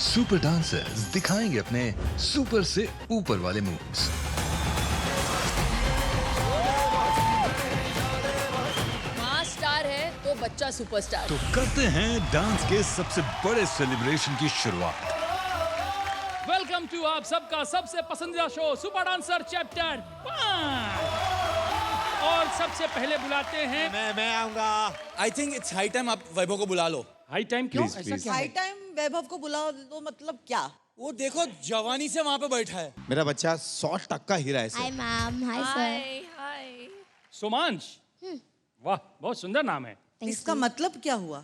Super dancers दिखाएंगे अपने super से ऊपर वाले मूव्स। माँ स्टार है तो बच्चा सुपरस्टार। तो करते हैं डांस के सबसे बड़े सेलिब्रेशन की शुरुआत। वेलकम टू आप सबका सबसे पसंदीदा शो सुपर डांसर चैप्टर 5। और सबसे पहले बुलाते हैं मैं आऊंगा। I think it's high time आप वैभव को बुला लो। हाई टाइम क्यों? Please, ऐसा please. क्या हाई है? टाइम वैभव को बुलाओ तो मतलब क्या? वो देखो जवानी से वहां पे बैठा है। मेरा बच्चा 100% हीरा है hi sir. Ma'am, hi sir. Sumansh. वाह, बहुत सुंदर नाम है। इसका मतलब क्या हुआ?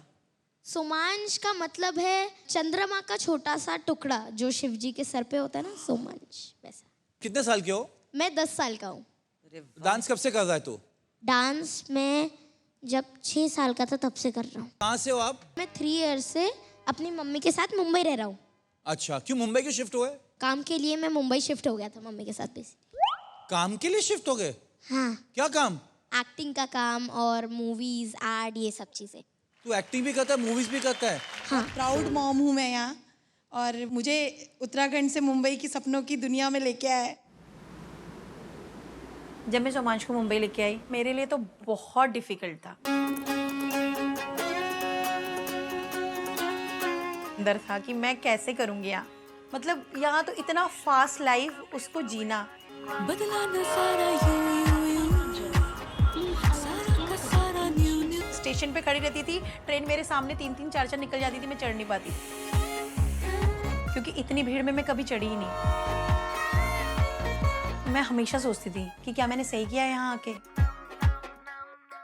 सोमांश का मतलब है चंद्रमा का छोटा सा टुकड़ा जो शिव जी के सर पे होता है ना, सोमांश वैसा। कितने साल के हो? मैं 10 साल का हूँ। डांस कब से कर रहा है तू? डांस में जब 6 साल का था तब से कर रहा हूँ। कहाँ से हो आप? मैं 3 इयर्स से अपनी मम्मी के साथ मुंबई रह रहा हूँ। अच्छा, क्यों मुंबई क्यों शिफ्ट हुए? काम के लिए मैं मुंबई शिफ्ट हो गया था मम्मी के साथ बेसिकली। काम के लिए शिफ्ट हो गए? हाँ, क्या काम? एक्टिंग का काम और मूवीज, एड, ये सब चीजें। तू एक्टिंग भी करता है, मूवीज भी करता है? हाँ, प्राउड मॉम हूँ मैं यहाँ, और मुझे उत्तराखंड से मुंबई की सपनों की दुनिया में लेके आया। जब मैं सोमांश को मुंबई लेके आई, मेरे लिए तो बहुत डिफिकल्ट था। अंदर था कि मैं कैसे करूँगी यहाँ, मतलब यहाँ तो इतना फास्ट लाइफ, उसको जीना। बदला न सारा सारा का सारा न्यू स्टेशन पे खड़ी रहती थी, ट्रेन मेरे सामने 3-3 4-4 निकल जाती थी, मैं चढ़ नहीं पाती क्योंकि इतनी भीड़ में मैं कभी चढ़ी ही नहीं। मैं हमेशा सोचती थी कि क्या मैंने सही किया यहाँ आके।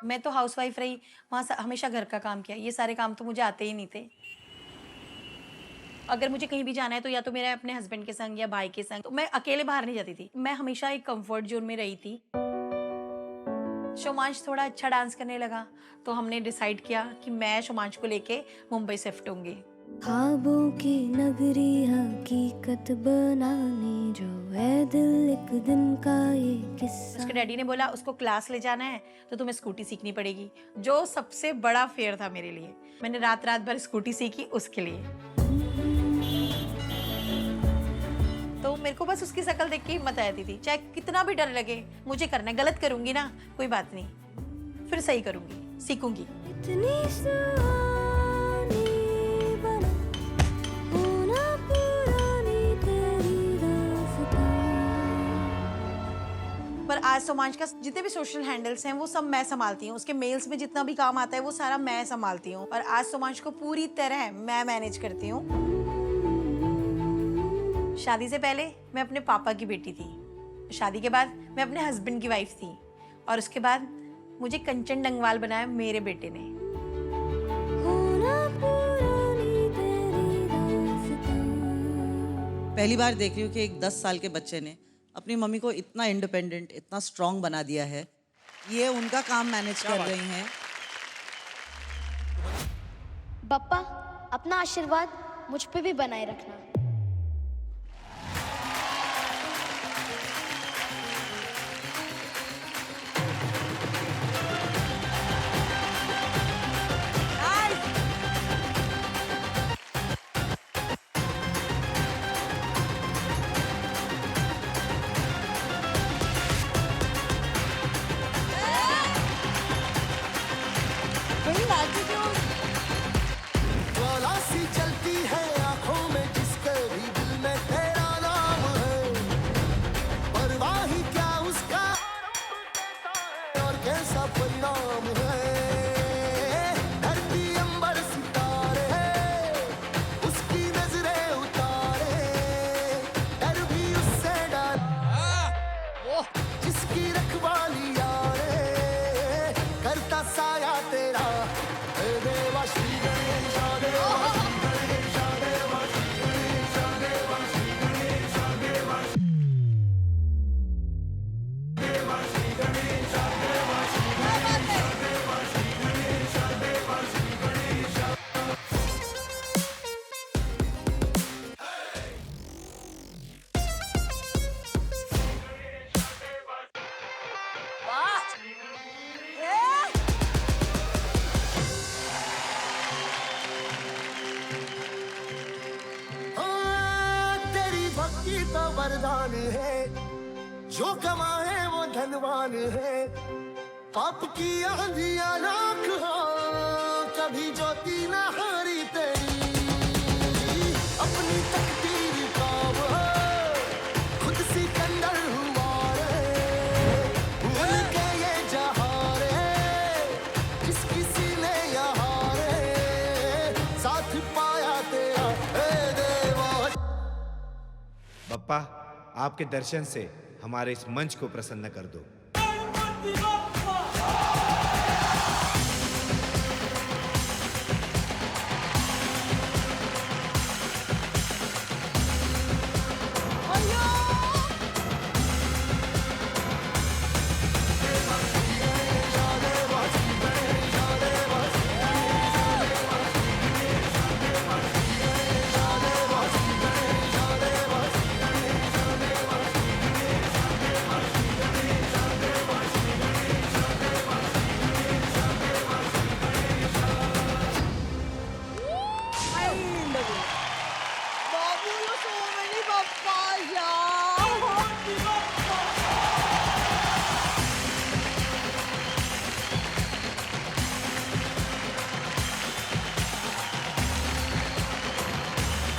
मैं तो हाउसवाइफ रही, वहाँ हमेशा घर का काम किया, ये सारे काम तो मुझे आते ही नहीं थे। अगर मुझे कहीं भी जाना है तो या तो मेरे अपने हस्बैंड के संग या भाई के संग, तो मैं अकेले बाहर नहीं जाती थी। मैं हमेशा एक कंफर्ट जोन में रही थी। सोमांश थोड़ा अच्छा डांस करने लगा तो हमने डिसाइड किया कि मैं सोमांश को लेके मुंबई शिफ्ट होंगी। ख्वाबों की नगरी हकीकत बनाने जो है दिल एक दिन का ये किस्सा। उसके डैडी ने बोला उसको क्लास ले जाना है तो तुम्हें स्कूटी सीखनी पड़ेगी, जो सबसे बड़ा फेयर था मेरे लिए। मैंने रात रात भर स्कूटी सीखी उसके लिए। तो मेरे को बस उसकी शक्ल देख के हिम्मत आ जाती थी, चाहे कितना भी डर लगे, मुझे करना है। गलत करूंगी ना, कोई बात नहीं, फिर सही करूंगी, सीखूंगी। इतनी सुहानी बना होना पुरानी तेरी दास्तां। पर आज सोमांश का जितने भी सोशल हैंडल्स हैं वो सब मैं संभालती हूँ। उसके मेल्स में जितना भी काम आता है वो सारा मैं संभालती हूँ। और आज सोमांश को पूरी तरह मैं मैनेज करती हूँ। शादी से पहले मैं अपने पापा की बेटी थी, शादी के बाद मैं अपने हस्बैंड की वाइफ थी, और उसके बाद मुझे कंचन डंगवाल बनाया मेरे बेटे ने। पहली बार देख रही हूँ कि एक 10 साल के बच्चे ने अपनी मम्मी को इतना इंडिपेंडेंट, इतना स्ट्रांग बना दिया है। ये उनका काम मैनेज कर रही हैं। पप्पा अपना आशीर्वाद मुझ पे भी बनाए रखना। सी चलती है आंखों में जिसके भी दिल में तेरा नाम है, परवाह ही क्या उसका और कैसा परिणाम है। धरती अंबर सितारे हैं, उसकी नजरें उतारे, डर भी उससे डर जिसकी रखवाली यारे, करता साया तेरा हे देवा श्री गणेश देवा। जो कमाए वो धनवान है, पाप की आंधियां लाख हो, कभी ज्योति न हारी तेरी, अपनी तकदीर का वो खुद सिकंदर हुआ रे, भूल के ये जहां रे, जिसकी सीने यहाँ रे, साथ पाया तेरा ए देवा। बप्पा, आपके दर्शन से हमारे इस मंच को प्रसन्न कर दो।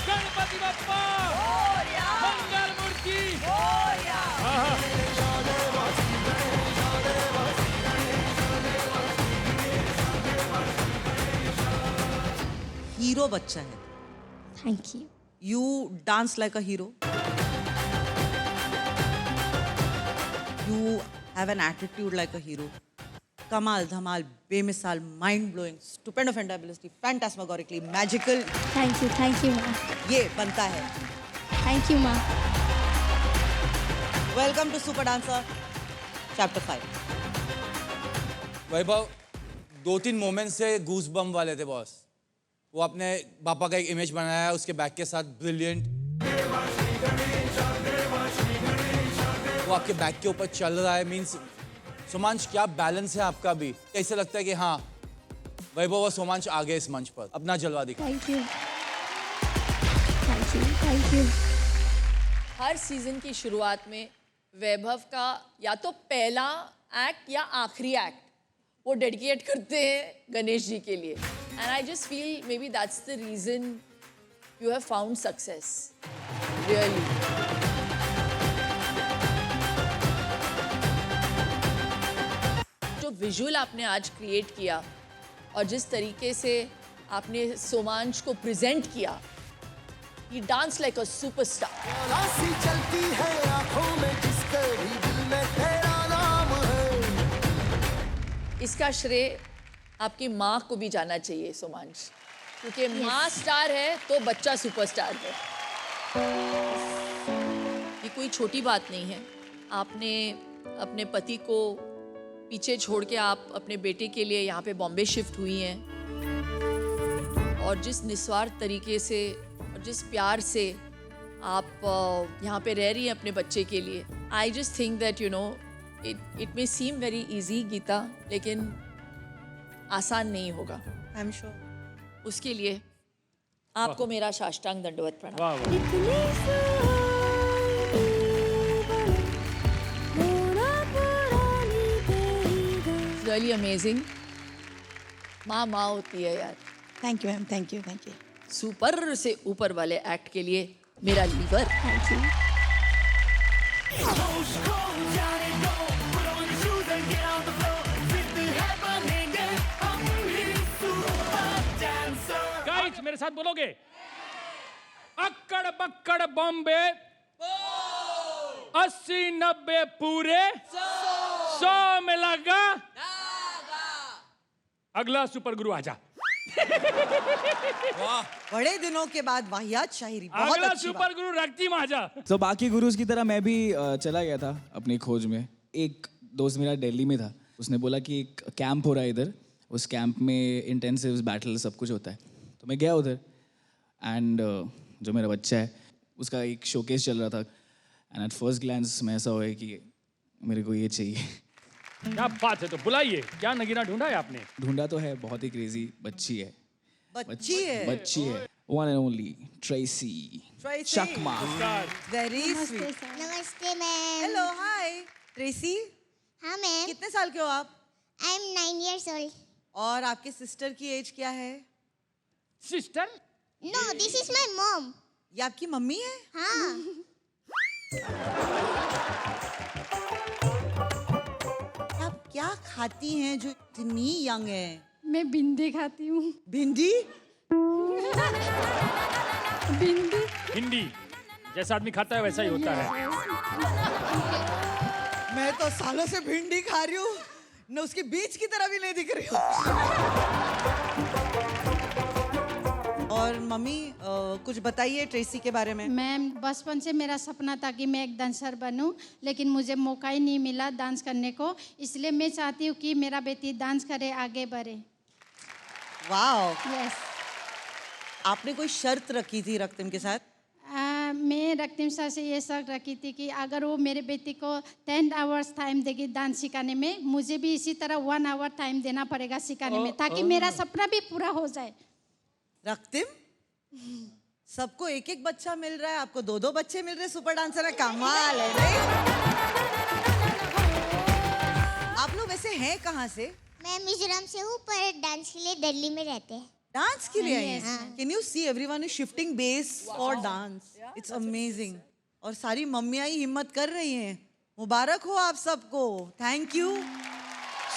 गणपति बप्पा मंगल मूर्ति हीरो बच्चा है। Thank you. You dance like a hero. You have an attitude like a hero. कमाल धमाल बेमिसाल mind blowing stupendo fantabulously phantasmagorically magical thank you माँ। ये बनता है। थैंक यू माँ। Welcome to super dancer chapter 5। Vaibhav, 2-3 moments से गूस बम वाले थे बॉस। वो अपने पापा का एक इमेज बनाया है उसके बैग के साथ, ब्रिलियंट। वो आपके बैग के ऊपर चल रहा है, मींस सोमांश क्या बैलेंस है आपका भी। ऐसे लगता है कि हाँ वैभव और सोमांश आ गए इस मंच पर, अपना जलवा दिखा। Thank you. Thank you. Her season की शुरुआत में वैभव का या तो पहला एक्ट या आखिरी एक्ट वो डेडिकेट करते हैं गणेश जी के लिए, and I just feel may be that's the reason you have found success really. जो विजुअल आपने आज क्रिएट किया और जिस तरीके से आपने सोमांश को प्रेजेंट किया, ही डांस लाइक अ सुपरस्टार। राशि चलती है आंखों में जिसके भी दिल में तेरा नाम है। इसका श्रेय आपकी माँ को भी जाना चाहिए सोमांश, क्योंकि माँ स्टार है तो बच्चा सुपरस्टार है। ये कोई छोटी बात नहीं है। आपने अपने पति को पीछे छोड़ के आप अपने बेटे के लिए यहाँ पे बॉम्बे शिफ्ट हुई हैं, और जिस निस्वार्थ तरीके से और जिस प्यार से आप यहाँ पे रह रही हैं अपने बच्चे के लिए, I just think that you know it may seem very easy Geeta, लेकिन आसान नहीं होगा। I am sure. उसके लिए आपको मेरा साष्टांग दंडवत प्रणाम। वाह वाह। Really amazing. माँ माँ होती है यार। Thank you ma'am, thank you. Super से ऊपर वाले एक्ट के लिए मेरा लीवर। Thank you. गाइस मेरे साथ बोलोगे? अक्कड़ बक्कड़ बॉम्बे 80-90 पूरे 100 में लगा अगला सुपर गुरु आजा। वाह, बड़े दिनों के बाद वाहियात शायरी, बहुत अगला अच्छी सुपर गुरु रक्तिम आजा। तो बाकी गुरुज की तरह मैं भी चला गया था अपनी खोज में। एक दोस्त मेरा दिल्ली में था, उसने बोला कि एक कैंप हो रहा है इधर, उस कैंप में इंटेंसिव बैटल सब कुछ होता है। तो मैं गया उधर एंड जो मेरा बच्चा है उसका एक शोकेस चल रहा था, एंड एट फर्स्ट ग्लैंस में ऐसा हुआ कि मेरे को ये चाहिए। क्या बात है, तो बुलाइए। क्या नगीना ढूंढा है आपने? ढूंढा तो है, बहुत ही क्रेजी बच्ची है। बच्ची है? बच्ची है, one and only Tracy Chakma. Very sweet. नमस्ते। नमस्ते मैम। Hello hi Tracy. हाँ मैम। कितने साल के हो आप? I am 9 years old। और आपके सिस्टर की एज क्या है? Sister? No this is my mom. ये आपकी मम्मी है? हाँ। आप क्या खाती हैं जो इतनी यंग है? मैं भिंडी खाती हूँ। भिंडी? भिंडी। हिंदी जैसा आदमी खाता है वैसा ही होता है। मैं तो सालों से भिंडी खा रही हूँ, न उसके बीच की तरह भी नहीं दिख रही हूँ। और मम्मी कुछ बताइए ट्रेसी के बारे में। मैम बचपन से मेरा सपना था कि मैं एक डांसर बनूं, लेकिन मुझे मौका ही नहीं मिला डांस करने को, इसलिए मैं चाहती हूँ कि मेरा बेटी डांस करे, आगे बढ़े। वाओ। यस। आपने कोई शर्त रखी थी रक्तिम के साथ? मैं रक्तिम सर से ये शर्त रखी थी कि अगर वो मेरे बेटी को 10 hours टाइम देगी डांस सिखाने में, मुझे भी इसी तरह 1 hour टाइम देना पड़ेगा सिखाने में, ताकि मेरा सपना भी पूरा हो जाए। रक्तिम, सबको एक एक बच्चा मिल रहा है, आपको 2-2 बच्चे मिल रहे हैं, सुपर डांसर है, कमाल है नहीं? आप लोग वैसे हैं कहाँ से? मैं मिजोरम से हूँ, पर डांस के लिए दिल्ली में रहते हैं। डांस के लिए आए हैं? Can you see everyone is shifting base for dance? It's amazing. और सारी मम्मियाँ ही हिम्मत कर रही हैं। मुबारक हो आप सबको। Thank you.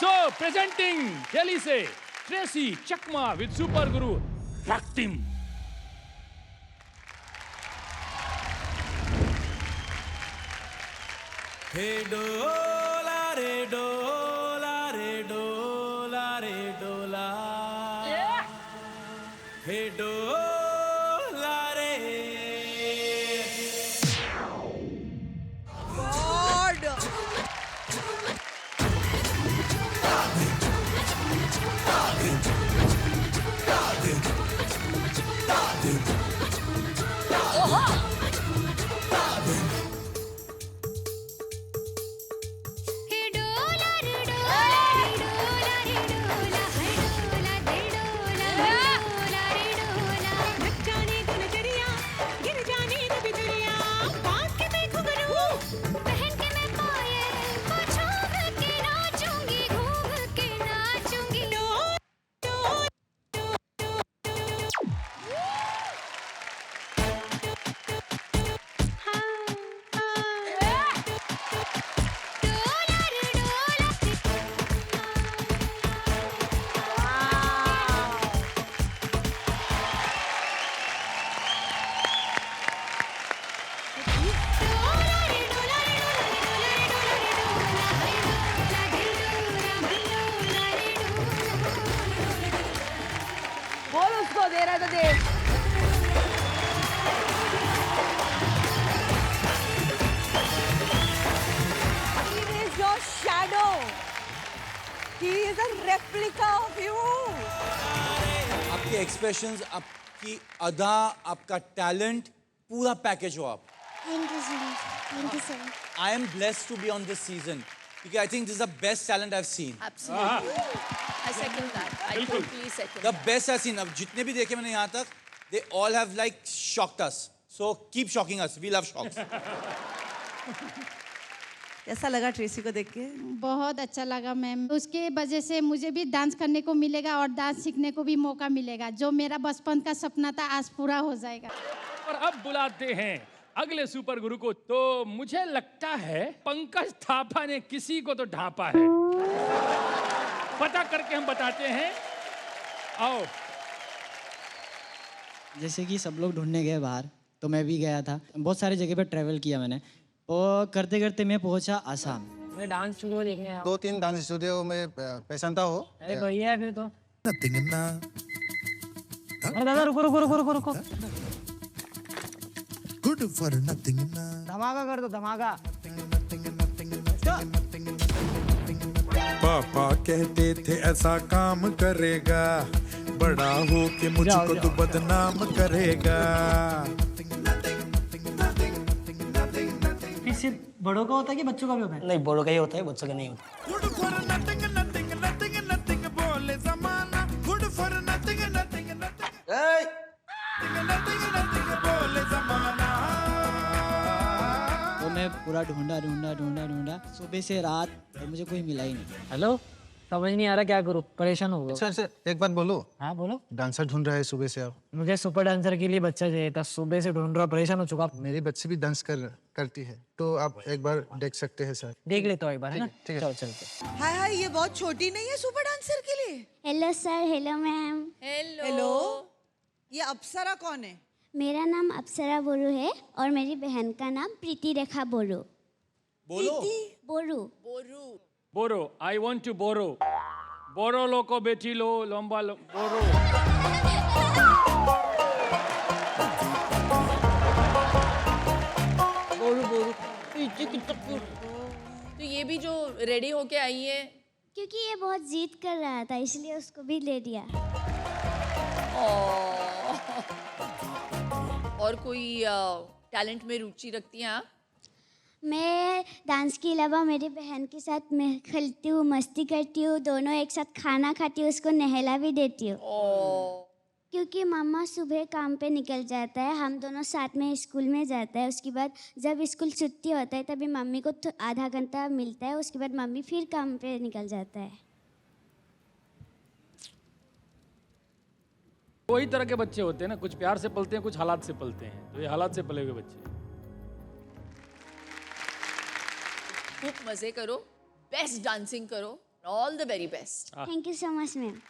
So presenting Delhi से ट्रेसी चकमा विद सुपर गुरु रक्तिम। हे डोला रे डोला रे डोला रे डोला, हे डोला रे। गॉड। बोल उसको, दे रहा तो दे। He is your shadow. He is a replica of you. आपके एक्सप्रेशंस, आपकी अदा, आपका टैलेंट, पूरा पैकेज हो आप। Thank you so much. Thank you so much. I am blessed to be on this season because I think this is the best talent I've seen. Absolutely. I second that. I totally second The that. best I've seen. अब जितने भी देखे मैंने यहाँ तक, they all have like shocked us. So keep shocking us. We love shocks. कैसा लगा Tracy को देख के? बहुत अच्छा लगा मैम। उसके वजह से मुझे भी डांस करने को मिलेगा और डांस सीखने को भी मौका मिलेगा। जो मेरा बचपन का सपना था आज पूरा हो जाएगा। और अब बुलाते हैं अगले सुपर गुरु को। तो मुझे लगता है पंकज थापा ने किसी को तो ढांपा है। पता करके हम बताते हैं। आओ। जैसे कि सब लोग ढूंढने गए बाहर, तो मैं भी गया था। बहुत सारी जगह पे ट्रैवल किया मैंने, और करते करते मैं पहुंचा आसाम। मैं डांस स्टूडियो देखने आया। 2-3 डांस स्टूडियो में पहचानता हो? अरे बढ़िया है फिर तो। अरे दादा रुको रुको रुको रुको रुको। Good for nothing. धमाका कर दो धमाका। पापा कहते थे ऐसा काम करेगा, बड़ा हो के मुझको तो बदनाम करेगा। सिर्फ बड़ों का होता है कि बच्चों का भी होता है? नहीं, बड़ों का ही होता है, बच्चों का नहीं होता। Good for nothing, nothing, nothing, nothing, बोले ज़माना। Good for nothing, nothing, nothing, nothing, nothing, बोले ज़माना। तो मैं मैं पूरा ढूंढा ढूंढा ढूंढा ढूंढा सुबह से रात और मुझे कोई मिला ही नहीं। हेलो, समझ नहीं आ रहा क्या करूँ, परेशान हो गया। सर एक बात बोलो। हाँ बोलो। डांसर ढूंढ रहा है सुबह से आप। मुझे सुपर डांसर के लिए बच्चा चाहिए था, सुबह से ढूंढ रहा, परेशान हो चुका। मेरी बच्ची भी डांस करती है, तो आप एक बार देख सकते हैं सर। देख लेता हूँ एक बार, है ना? ठीक है। चलो चलते। हाय हाय, ये बहुत छोटी नहीं है सुपर डांसर के लिए? Hello sir, hello ma'am. Hello, ये अप्सरा कौन है? मेरा नाम अप्सरा बोरू है और मेरी बहन का नाम प्रीति रेखा बोरू। बोलो। बोरू। बोरू। बोरो, आई वॉन्ट टू बोरो। बोरो लो को बेटी लो, लंबा लो, बोरो। बोरू बोरू। तो ये भी जो रेडी होके आई है, क्योंकि ये बहुत जिद कर रहा था इसलिए उसको भी ले दिया। और कोई टैलेंट में रुचि रखती हैं आप? मैं डांस के अलावा मेरी बहन के साथ मैं खेलती हूँ, मस्ती करती हूँ, दोनों एक साथ खाना खाती हूँ, उसको नहला भी देती हूँ। क्योंकि मामा सुबह काम पे निकल जाता है, हम दोनों साथ में स्कूल में जाता है। उसके बाद जब स्कूल छुट्टी होता है तभी मम्मी को आधा घंटा मिलता है, उसके बाद मम्मी फिर काम पे निकल जाता है। वही तरह के बच्चे होते हैं ना, कुछ प्यार से पलते हैं, कुछ हालात से पलते हैं। तो ये हालात से पले हुए बच्चे। खूब मजे करो, बेस्ट डांसिंग करो, all the very best. Thank you so much ma'am.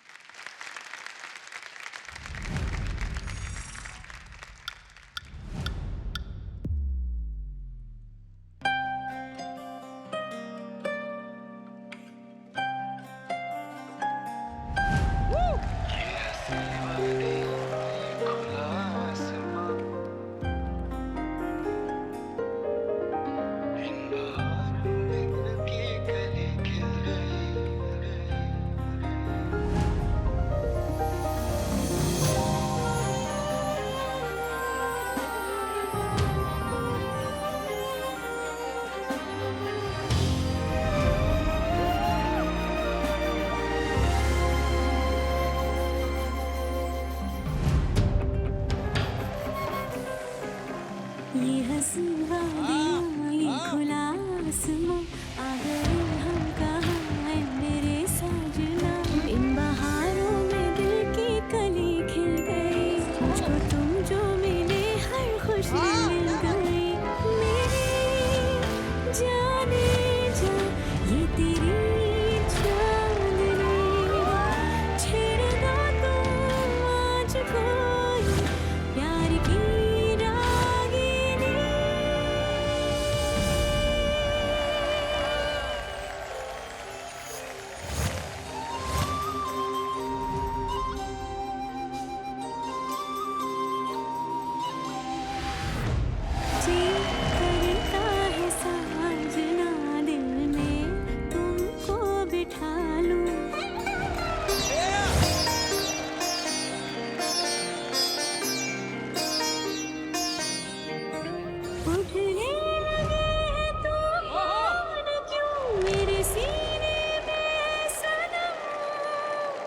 ये हंसी वादियाँ, ये खुला आसमां, आ गए हम कहाँ है मेरे साजना। इन बहारों में दिल की कली खिल गई, मुझको तुम जो मिले हर खुशी मिल गई। मेरी जाने जा ये तेरी चांदनी, छेड़ दो तुम आज कोई प्यार की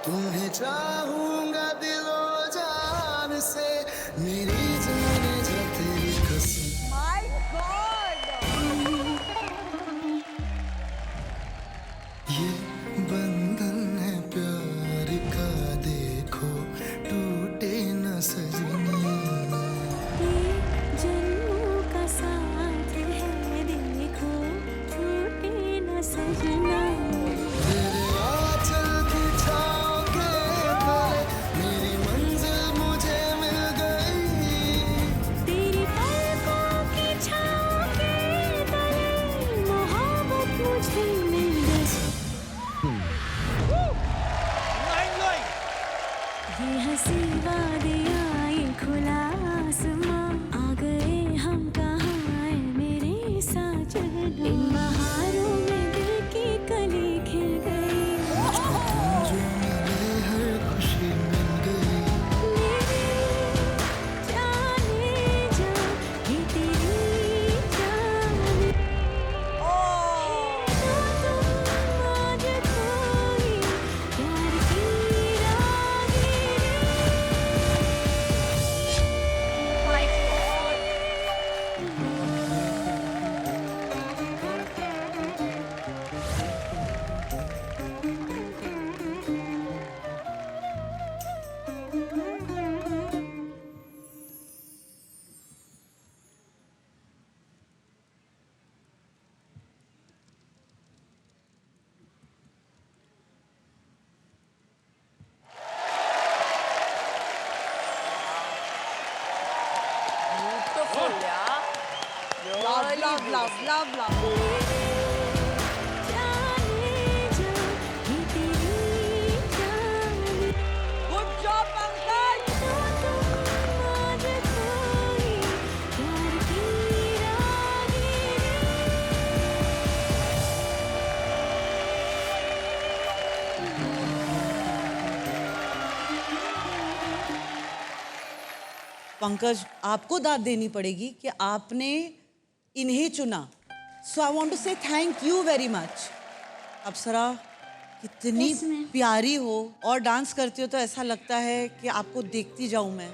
तुम्हें चाहूंगा दिलो जान से, मेरी जाने जा तेरी कसम। माय गॉड, ये बंधन है प्यार का, देखो टूटे न सजनी। ये जन्मों का साथ है, देखो टूटे न सजना। तेरे आंचल की छाँव के तले मेरी मंजिल मुझे मिल गई। तेरी पलकों की छाँव के तले मोहब्बत मुझे मिल गई। love. Good job, Pankaj. Pankaj, आपको दाद देनी पड़ेगी कि आपने इन्हें चुना. सो आई वांट टू से थैंक यू वेरी मच. अप्सरा, कितनी प्यारी हो और डांस करती हो तो ऐसा लगता है कि आपको देखती जाऊं मैं.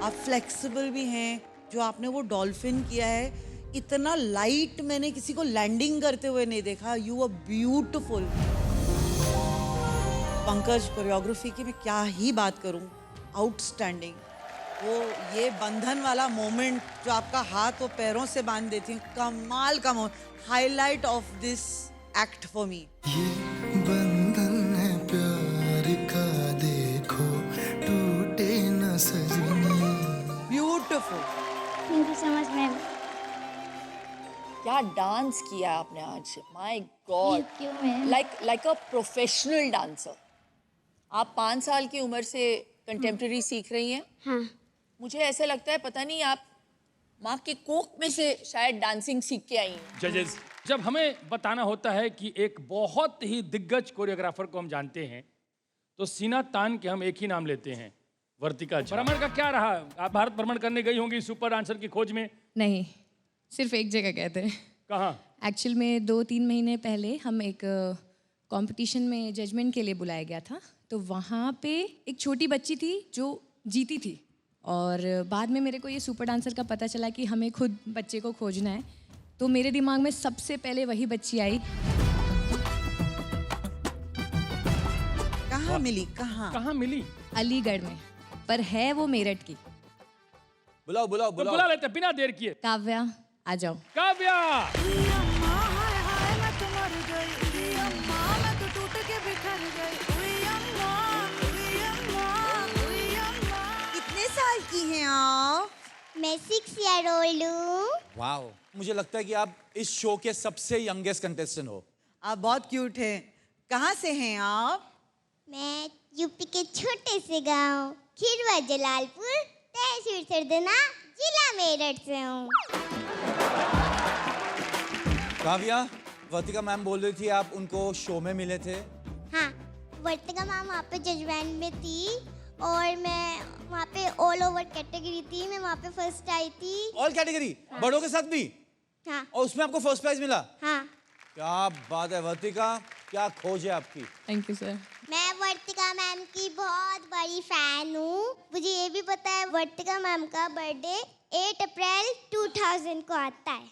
आप फ्लेक्सिबल भी हैं. जो आपने वो डॉल्फिन किया है, इतना लाइट मैंने किसी को लैंडिंग करते हुए नहीं देखा. You are beautiful. Pankaj, choreography की मैं क्या ही बात करूं, आउटस्टैंडिंग. वो ये बंधन वाला मोमेंट जो आपका हाथ और पैरों से बांध देती है, कमाल का moment. Highlight of this act for me. बंधन है प्यार का, देखो टूटे न सजनी. Beautiful. Thank you so much ma'am. क्या डांस किया आपने आज, my God. Like a professional dancer. आप 5 साल की उम्र से कंटेम्प्रेरी सीख रही हैं. हाँ. मुझे ऐसा लगता है पता नहीं आप माँ के कोख में से शायद डांसिंग सीख के आई हैं. जजेस, जब हमें बताना होता है कि एक बहुत ही दिग्गज कोरियोग्राफर को हम जानते हैं तो सीना तान के हम एक ही नाम लेते हैं, वर्तिका झा. भ्रमण का क्या रहा? आप भारत भ्रमण करने गई होंगी सुपर डांसर की खोज में. नहीं, सिर्फ एक जगह गए थे. कहाँ? एक्चुअल में 2-3 महीने पहले हम एक कंपटीशन में जजमेंट के लिए बुलाया गया था. तो वहाँ पे एक छोटी बच्ची थी जो जीती थी और बाद में मेरे को ये सुपर डांसर का पता चला कि हमें खुद बच्चे को खोजना है. तो मेरे दिमाग में सबसे पहले वही बच्ची आई. कहाँ मिली? कहाँ मिली? अलीगढ़ में, पर है वो मेरठ की. बुलाओ बुलाओ तो बुलाओ. बुला लेते बिना देर किए. काव्या, आ जाओ. काव्या, कितने साल की हैं आप? मैं 6 ईयर ओल्ड हूँ. वाओ, मुझे लगता है कि आप इस शो के सबसे यंगेस्ट कंटेस्टेंट हो. आप बहुत क्यूट हैं. कहाँ से हैं आप? मैं यूपी के छोटे से गांव खीरवा जलालपुर, तहसील सरदना, जिला मेरठ से हूँ. काव्या, वर्तिका मैम बोल रही थी आप उनको शो में मिले थे. हाँ, वर्तिका मैम वहाँ पे जजमेंट में थी और मैं वहाँ पे ऑल ओवर कैटेगरी थी. मैं वहाँ पे फर्स्ट आई थी. All category? हाँ. बड़ों के साथ भी? हाँ. और उसमें आपको फर्स्ट प्राइज मिला? हाँ. क्या बात है वर्तिका, क्या खोज है आपकी. Thank you sir. मैं वर्तिका मैम की बहुत बड़ी फैन हूँ. मुझे ये भी पता है वर्तिका मैम का बर्थडे 8 अप्रैल 2000 को आता है.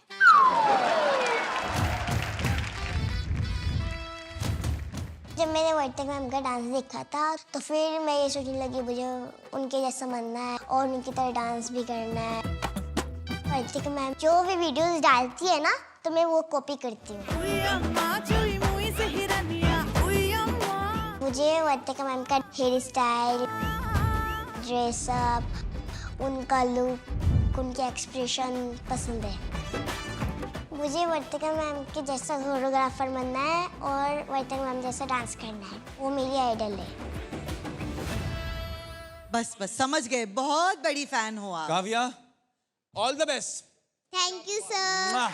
जब मैंने वर्तिका मैम का डांस देखा था तो फिर मैं ये सोचने लगी मुझे उनके जैसा बनना है और उनकी तरह डांस भी करना है. वर्तिका मैम जो भी वीडियोस डालती है ना तो मैं वो कॉपी करती हूँ. मुझे वर्तिका मैम का हेयर स्टाइल, ड्रेसअप, उनका लुक, उनके एक्सप्रेशन पसंद है. मुझे वर्तिका मैम के जैसा कोरियोग्राफर बनना है और वर्तिका मैम जैसा डांस करना है. वो मेरी आइडल है. बस समझ गए, बहुत बड़ी फैन हो आप. Kavya, all the best. Thank you sir.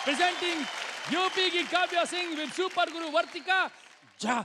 Presenting UP की काव्या सिंह विद सुपर गुरु वर्तिका झा.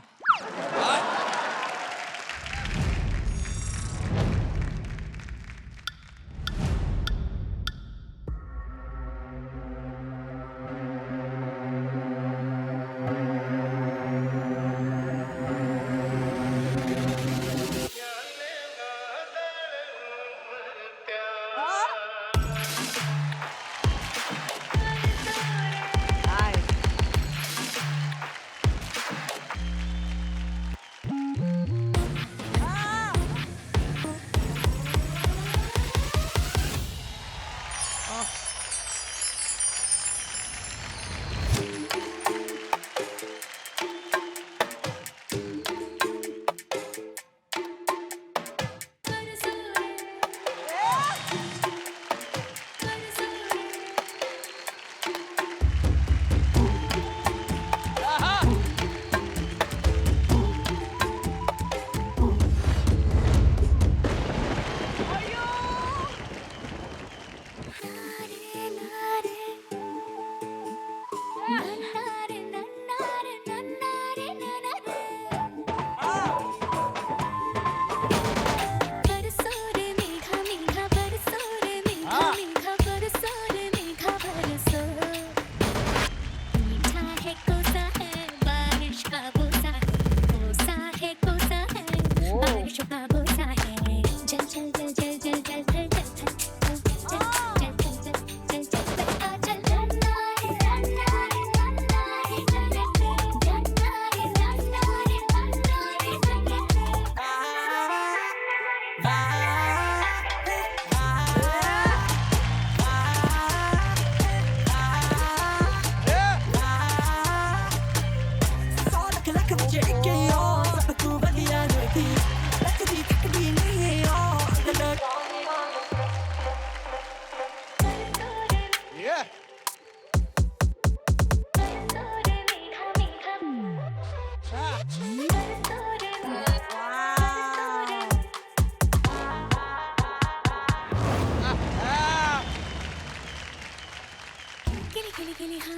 खिली खिली हाँ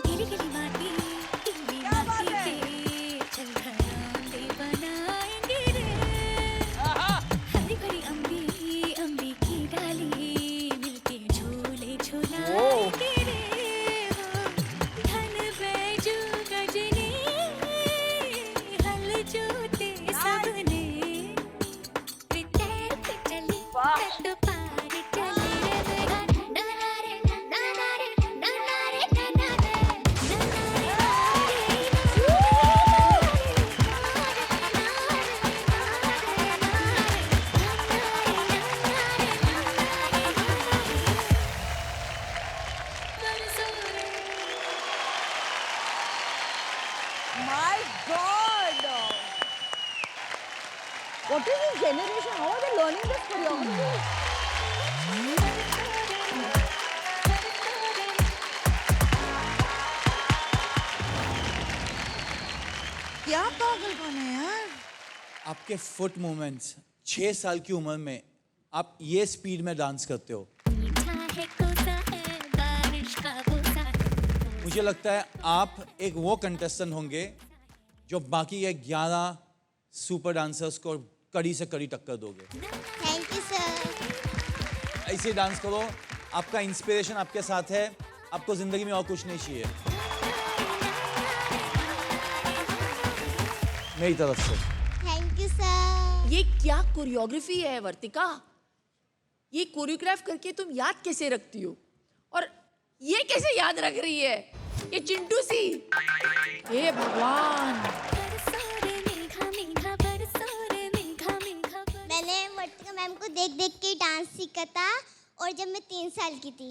गिली गिली माटी गिली माटी के चल घरांडे बनाएंगे रे हरी भरी अम्बी अम्बी की डाली मिलके झूले झूलाएंगे रे धन बैजू गजनी हल जोते सबने रितेर पे चली तट पार चली रे बेगा डना रे डना रे डना रे डना रे My God! What is this generation? How are they learning this choreography? क्या पागलपन है यार? आपके फुट मूवमेंट्स 6 साल की उम्र में आप ये स्पीड में डांस करते हो। मुझे लगता है आप एक वो कंटेस्टेंट होंगे जो बाकी के 11 सुपर डांसर्स को कड़ी से कड़ी टक्कर दोगे। Thank you sir. ऐसे डांस करो, आपका इंस्पिरेशन आपके साथ है, आपको जिंदगी में और कुछ नहीं चाहिए। मेरी तरफ से थैंक यू सर। ये क्या कोरियोग्राफी है वर्तिका? ये कोरियोग्राफ करके तुम याद कैसे रखती हो? और ये कैसे याद रख रही है? ये चिंटू सी। हे भगवान। मैंने वर्तिका मैम को देख देख के डांस सीखा था और जब मैं 3 साल की थी।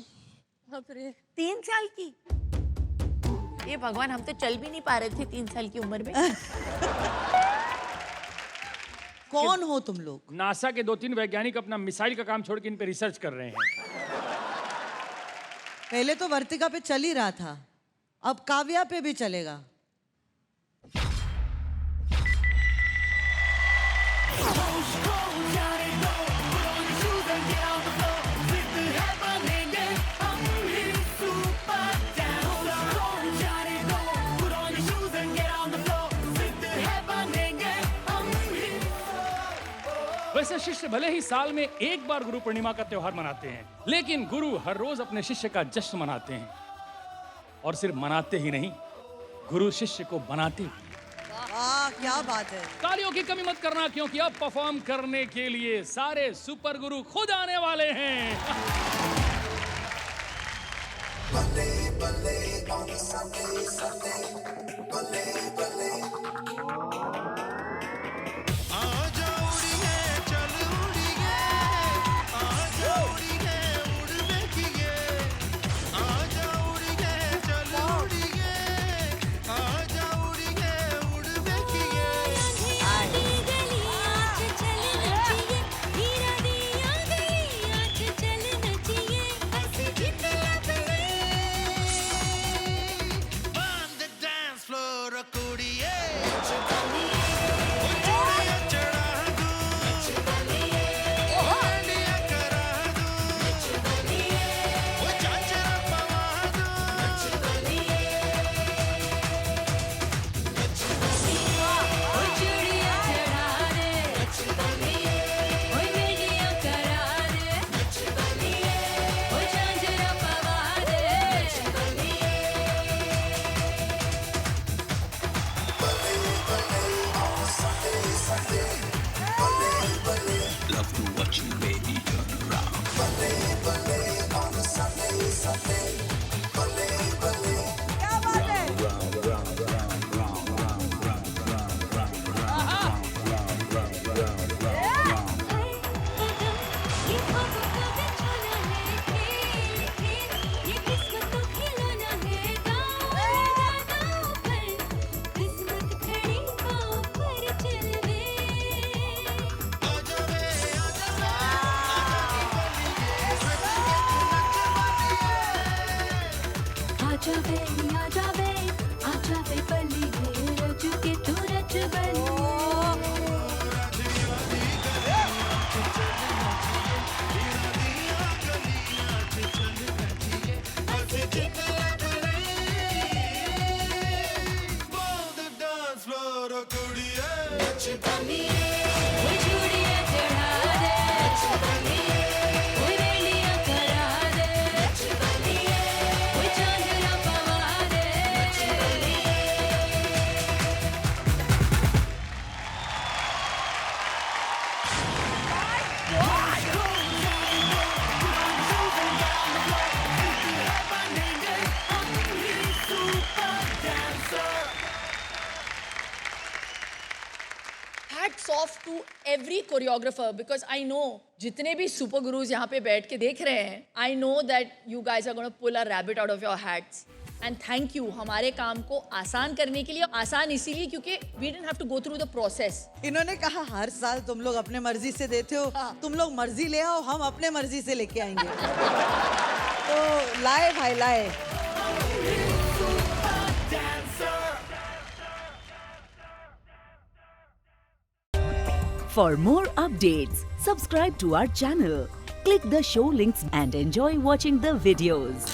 3 साल की? ये भगवान, हम तो चल भी नहीं पा रहे थे 3 साल की उम्र में। कौन हो तुम लोग? नासा के 2-3 वैज्ञानिक अपना मिसाइल का काम छोड़ के इन पे रिसर्च कर रहे हैं। पहले तो वर्तिका पे चल ही रहा था, अब काव्या पे भी चलेगा। वैसे शिष्य भले ही साल में एक बार गुरु पूर्णिमा का त्योहार मनाते हैं, लेकिन गुरु हर रोज अपने शिष्य का जश्न मनाते हैं। और सिर्फ मनाते ही नहीं, गुरु शिष्य को बनाते भी। वाह, क्या बात है। तालियों की कमी मत करना, क्योंकि अब परफॉर्म करने के लिए सारे सुपर गुरु खुद आने वाले हैं। Off to every choreographer because I know जितने भी सुपर गुरुज यहाँ पे बैठ के देख रहे हैं, I know that you guys are gonna pull a rabbit out of your hats and thank you हमारे काम को आसान करने के लिए। आसान इसीलिए क्योंकि we didn't have to go through the process. इन्होंने कहा हर साल तुम लोग अपने मर्जी से देते हो, तुम लोग मर्जी ले आओ, हम अपने मर्जी से लेके आएंगे। तो लाए भाई लाए। For more updates, subscribe to our channel, click the show links and enjoy watching the videos.